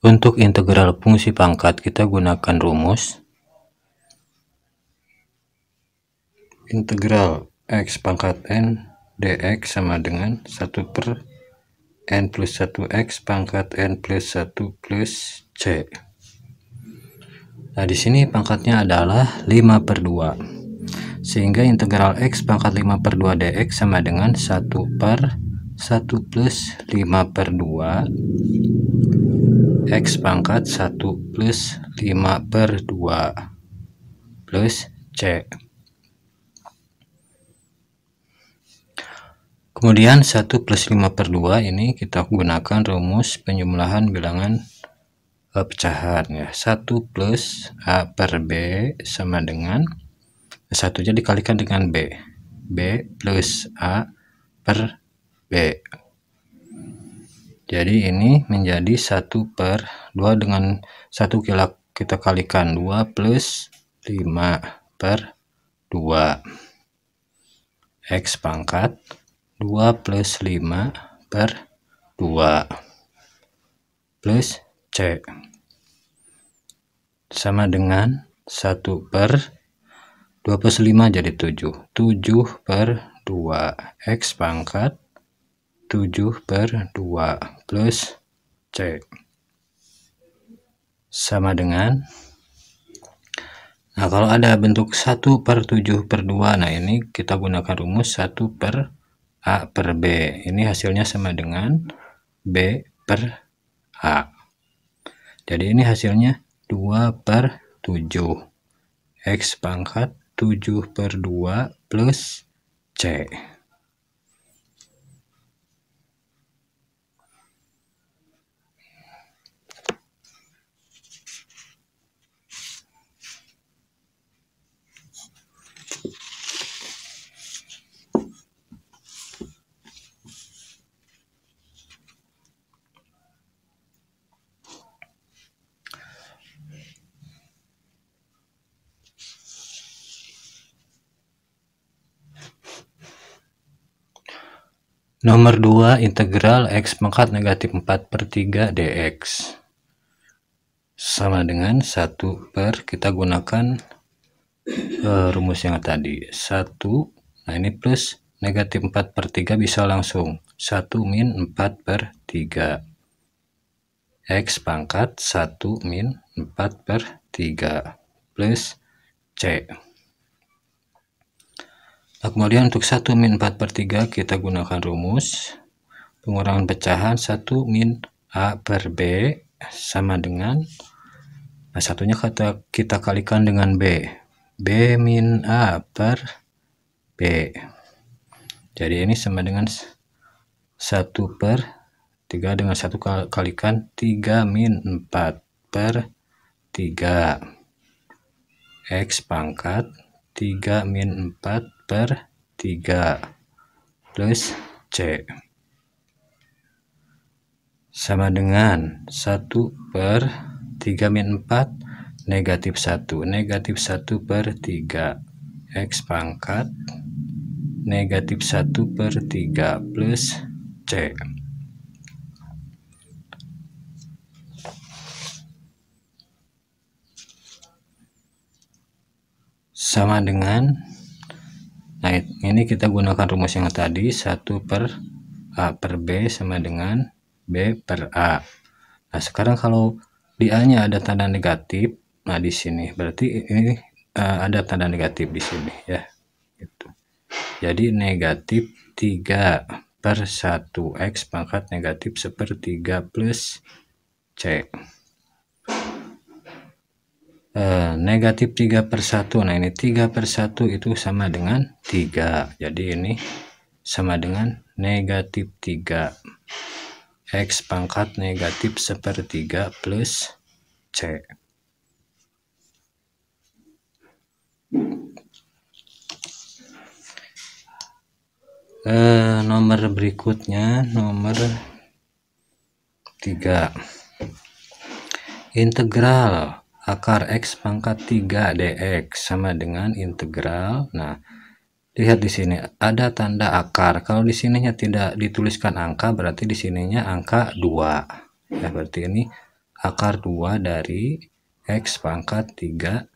Untuk integral fungsi pangkat kita gunakan rumus integral x pangkat n dx sama dengan 1 per n plus 1 x pangkat n plus 1 plus c. Nah, di sini pangkatnya adalah 5 per 2. Sehingga integral x pangkat 5 per 2 dx sama dengan 1 per 1 plus 5 per 2 x pangkat 1 plus 5 per 2 plus c. Kemudian 1 plus 5 per 2 ini kita gunakan rumus penjumlahan bilangan pecahan ya. 1 plus a per b sama dengan 1 nya dikalikan dengan b plus a per b. Jadi ini menjadi 1 per 2 dengan 1 kita kalikan 2 plus 5 per 2 x pangkat 2 plus 5 per 2 plus c sama dengan 1 per 2 plus 5 jadi 7 per 2 x pangkat 7 per 2 plus c sama dengan, nah kalau ada bentuk 1 per 7 per 2, nah ini kita gunakan rumus 1 per a per b, ini hasilnya sama dengan b per a. Jadi ini hasilnya 2 per 7 x pangkat 7 per 2 plus c. Nomor 2, integral x pangkat negatif 4 per 3 dx sama dengan 1 per, kita gunakan rumus yang tadi 1, nah ini plus negatif 4 per 3 bisa langsung 1 min 4 per 3 x pangkat 1 min 4 per 3 plus c. Nah, kemudian untuk 1 min 4 per 3 kita gunakan rumus pengurangan pecahan 1 min a per b sama dengan, nah satunya kita kalikan dengan b min a per b. Jadi ini sama dengan 1 per 3 dengan 1 kalikan 3 min 4 per 3 x pangkat 3 min 4 per 3 plus c sama dengan 1 per 3 min 4 negatif 1 per 3 x pangkat negatif 1 per 3 plus c sama dengan, nah ini kita gunakan rumus yang tadi 1 per a per b sama dengan b per a. Nah sekarang kalau di a nya ada tanda negatif, nah di sini berarti ini ada tanda negatif di sini ya gitu. Jadi negatif 3 per 1 x pangkat negatif 1/3 plus c. Negatif 3 per 1, nah ini 3 per 1 itu sama dengan 3, jadi ini sama dengan negatif 3 x pangkat negatif 1/3 plus c. Nomor berikutnya nomor 3, integral akar x pangkat 3 dx sama dengan integral, nah lihat di sini ada tanda akar, kalau di sininya tidak dituliskan angka berarti di sininya angka 2 ya, berarti ini akar 2 dari X pangkat 3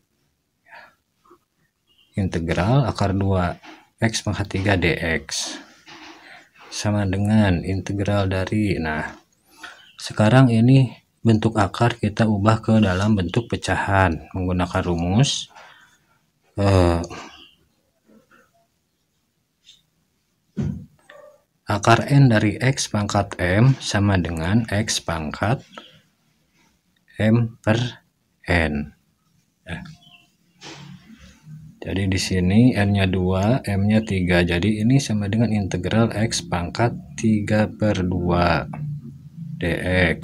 integral akar 2 X pangkat 3 dx sama dengan integral dari, nah sekarang ini bentuk akar kita ubah ke dalam bentuk pecahan menggunakan rumus akar n dari X pangkat M sama dengan X pangkat M per N. Jadi di sini N-nya 2, M-nya 3. Jadi ini sama dengan integral X pangkat 3/2 dx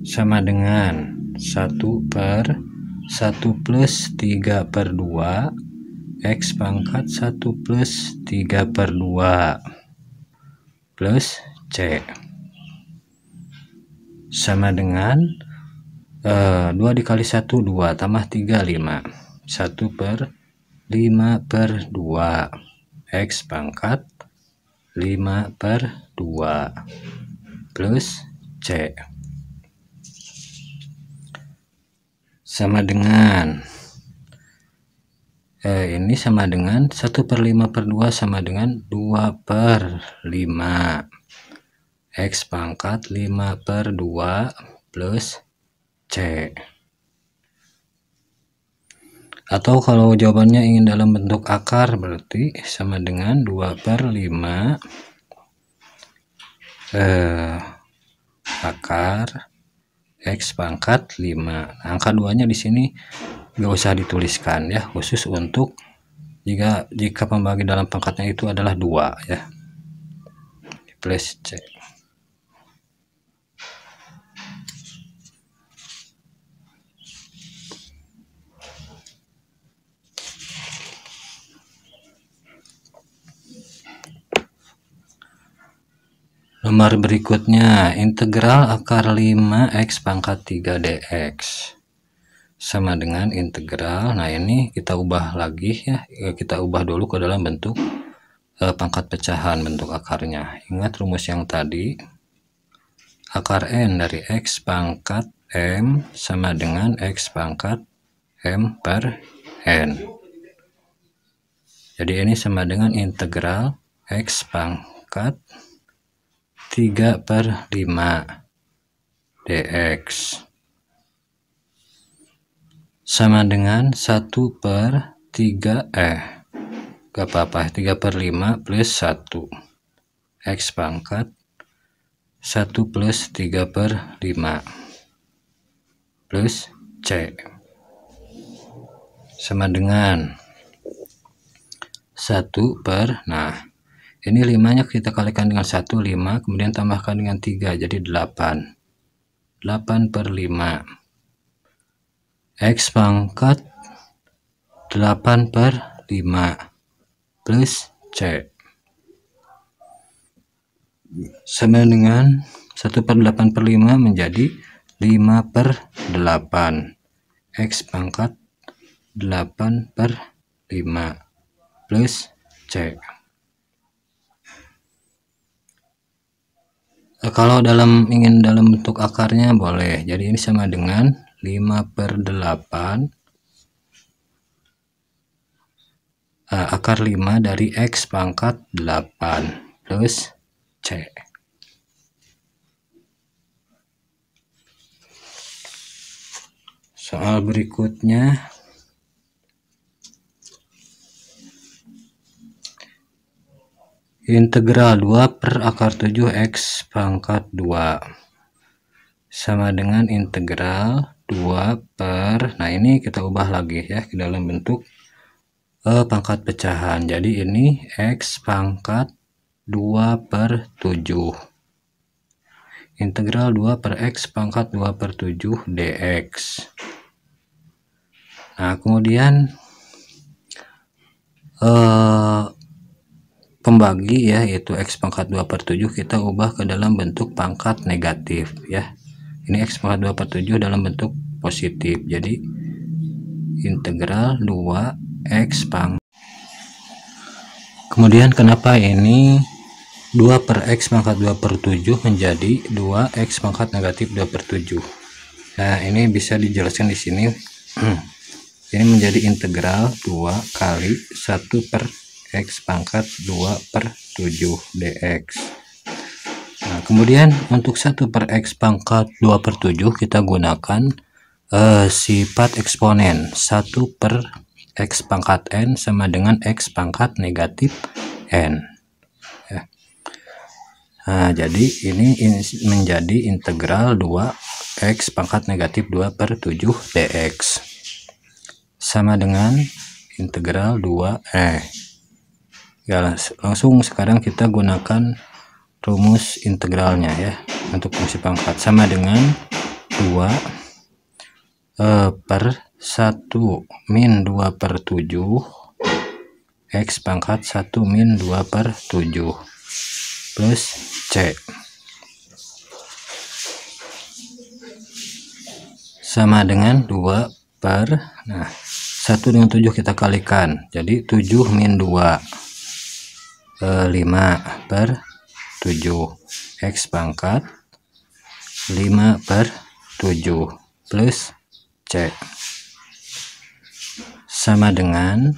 sama dengan 1/1 plus 3/2 X pangkat 1 plus 3/2 plus C sama dengan 2 dikali 1 2 tambah 3 5 1/5/2 X pangkat 5/2 plus C sama dengan ini sama dengan 1/5/2 sama dengan 2/5 X pangkat 5/2 plus C. Atau kalau jawabannya ingin dalam bentuk akar berarti sama dengan 2/5 akar X pangkat 5. Angka 2-nya di sini nggak usah dituliskan ya, khusus untuk jika pembagi dalam pangkatnya itu adalah 2 ya. Plus C. Nomor berikutnya, integral akar 5 X pangkat 3 dx sama dengan integral, nah ini kita ubah lagi ya, kita ubah dulu ke dalam bentuk pangkat pecahan bentuk akarnya. Ingat rumus yang tadi, akar N dari X pangkat M sama dengan X pangkat M per N. Jadi ini sama dengan integral X pangkat 3/5 dx sama dengan 1/3 gak apa-apa 3/5 plus 1 X pangkat 1 plus 3/5 plus C sama dengan 1/, nah ini 5-nya kita kalikan dengan 1, 5, kemudian tambahkan dengan 3, jadi 8. 8/5. X pangkat 8/5 plus C. Sama dengan 1/8/5 menjadi 5/8. X pangkat 8/5 plus C. Kalau ingin dalam bentuk akarnya boleh, jadi ini sama dengan 5/8 akar 5 dari X pangkat 8 plus C. Soal berikutnya, integral 2/akar 7 X pangkat 2 sama dengan integral 2 nah ini kita ubah lagi ya ke dalam bentuk pangkat pecahan. Jadi ini X pangkat 2/7 integral 2/X pangkat 2/7 dx. Nah kemudian pembagi ya, yaitu X pangkat 2/7 kita ubah ke dalam bentuk pangkat negatif ya. Ini X pangkat 2/7 dalam bentuk positif, jadi integral 2 X pangkat. Kemudian kenapa ini 2 per X pangkat 2 per 7 menjadi 2X pangkat negatif 2 per 7. Nah, ini bisa dijelaskan di sini. Ini menjadi integral 2 kali 1 per X pangkat 2 per 7 dx. Nah, kemudian untuk 1 per X pangkat 2 per 7 kita gunakan sifat eksponen. 1 per X pangkat N sama dengan X pangkat negatif N. Ya. Nah, jadi ini menjadi integral 2X pangkat negatif 2 per 7 dx. Sama dengan integral 2 ya, langsung sekarang kita gunakan rumus integralnya ya untuk fungsi pangkat, sama dengan 2 per 1 min 2 per 7 X pangkat 1 min 2 per 7 plus C sama dengan 2 per, nah 1 dengan 7 kita kalikan, jadi 7 min 2 5 per 7 X pangkat 5 per 7 plus C sama dengan,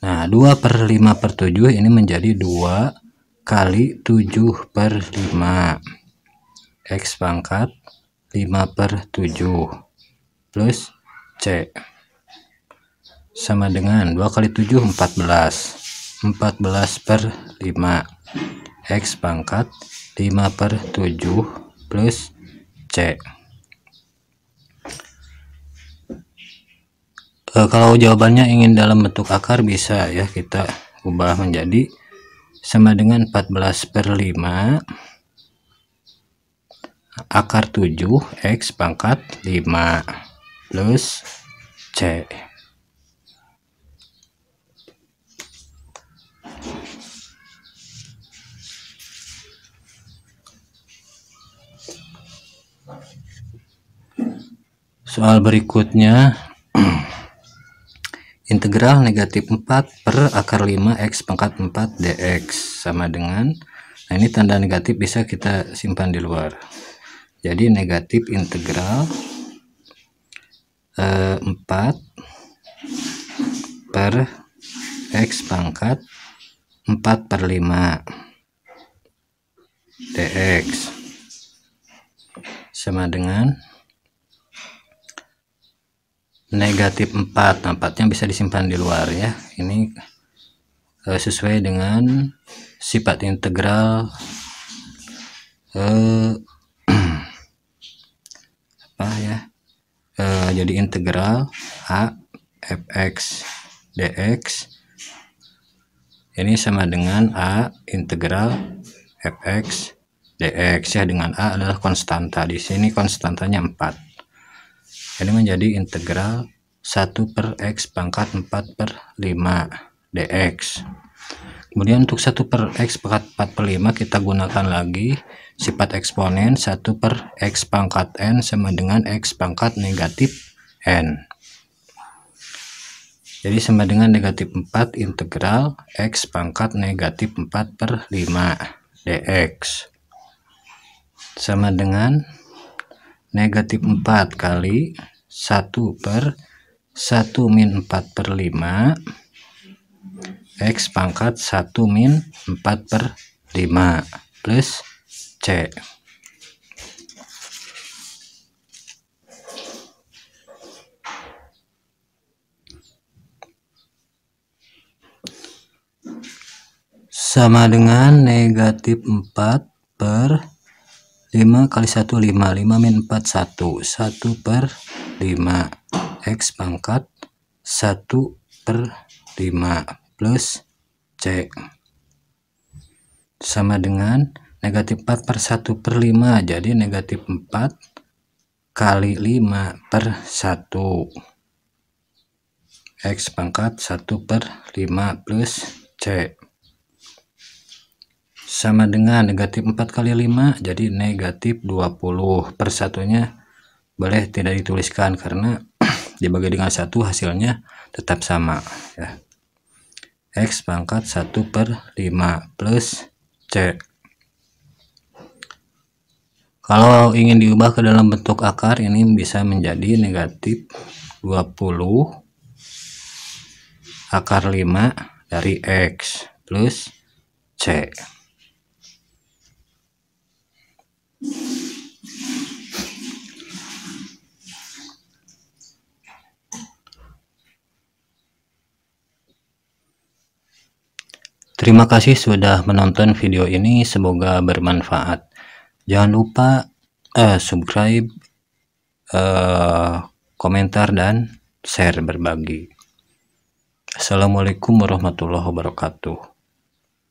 nah 2 per 5 per 7 ini menjadi 2 kali 7 per 5 X pangkat 5 per 7 plus C sama dengan 2 kali 7 14 per 5 X pangkat 5 per 7 plus C. Kalau jawabannya ingin dalam bentuk akar bisa ya kita ubah menjadi sama dengan 14 per 5 akar 7 X pangkat 5 plus C. Soal berikutnya, integral negatif 4 per akar 5 X pangkat 4 dx sama dengan, nah ini tanda negatif bisa kita simpan di luar, jadi negatif integral 4 per X pangkat 4 per 5 dx sama dengan negatif 4. Nampaknya bisa disimpan di luar ya, ini sesuai dengan sifat integral apa ya, jadi integral A fx dx ini sama dengan A integral fx dx ya, dengan A adalah konstanta, di sini konstantanya 4. Ini menjadi integral 1 per X pangkat 4 per 5 dx. Kemudian untuk 1 per X pangkat 4 per 5 kita gunakan lagi sifat eksponen. 1 per X pangkat N sama dengan X pangkat negatif N. Jadi sama dengan negatif 4 integral X pangkat negatif 4 per 5 dx sama dengan negatif 4 kali 1 per 1 min 4 per 5 X pangkat 1 min 4 per 5 plus C. Sama dengan negatif 4 per 5 kali 1 5 min 4 1 1 per 5 X pangkat 1 per 5 plus C sama dengan negatif 4 per 1 per 5, jadi negatif 4 kali 5 per 1 X pangkat 1 per 5 plus C sama dengan negatif 4 kali 5, jadi negatif 20 per satunya boleh tidak dituliskan karena dibagi dengan 1 hasilnya tetap sama ya. X pangkat 1/5 plus C. Kalau ingin diubah ke dalam bentuk akar, ini bisa menjadi negatif 20 akar 5 dari X plus C. Terima kasih sudah menonton video ini, semoga bermanfaat. Jangan lupa subscribe, komentar, dan share, berbagi. Assalamualaikum warahmatullahi wabarakatuh.